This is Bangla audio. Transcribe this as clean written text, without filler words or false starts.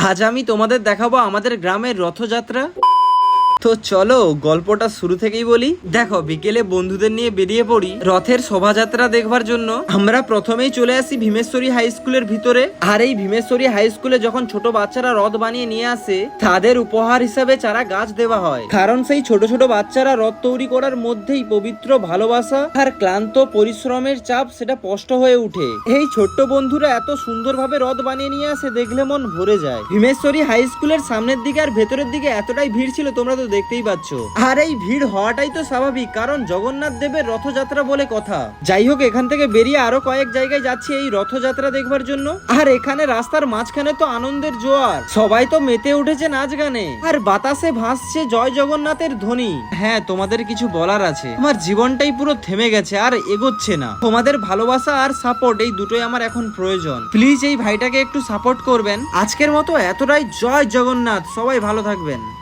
আজ আমি তোমাদের দেখাবো আমাদের গ্রামের রথযাত্রা। তো চলো গল্পটা শুরু থেকেই বলি। দেখো, বিকেলে বন্ধুদের নিয়ে বেরিয়ে পড়ি রথের শোভাযাত্রা দেখবার জন্য। আমরা প্রথমেই চলে আসি ভীমেশ্বরী হাই স্কুলের ভিতরে। আর এই ভীমেশ্বরী হাই স্কুলে যখন ছোট বাচ্চারা রথ বানিয়ে নিয়ে আসে, তাদের উপহার হিসাবে চারা গাছ দেওয়া হয়। কারণ সেই ছোট ছোট বাচ্চারা রথ তৈরি করার মধ্যেই পবিত্র ভালোবাসা আর ক্লান্ত পরিশ্রমের চাপ সেটা স্পষ্ট হয়ে উঠে। এই ছোট্ট বন্ধুরা এত সুন্দরভাবে রথ বানিয়ে নিয়ে আসে, দেখলে মন ভরে যায়। ভীমেশ্বরী হাই স্কুলের সামনের দিকে আর ভেতরের দিকে এতটাই ভিড় ছিল, তোমরা তো দেখতেই পাচ্ছ। আর এই ভিড় হওয়াটাই তো স্বাভাবিক, কারণ জগন্নাথ দেবের রথযাত্রা বলে কথা। যাই হোক, এখান থেকে বেরিয়ে আরো কয়েক জায়গায় যাচ্ছি এই রথযাত্রা দেখবার জন্য। আর এখানে রাস্তার মাঝখানে তো আনন্দের জোয়ার, সবাই তো মেতে উঠেছে নাচ গানে, আর বাতাসে ভাসছে জয় জগন্নাথের ধ্বনি। হ্যাঁ, তোমাদের কিছু বলার আছে। আমার জীবনটাই পুরো থেমে গেছে, আর এগোচ্ছে না। তোমাদের ভালোবাসা আর সাপোর্ট, এই দুটোই আমার এখন প্রয়োজন। প্লিজ এই ভাইটাকে একটু সাপোর্ট করবেন। আজকের মতো এতটাই। জয় জগন্নাথ। সবাই ভালো থাকবেন।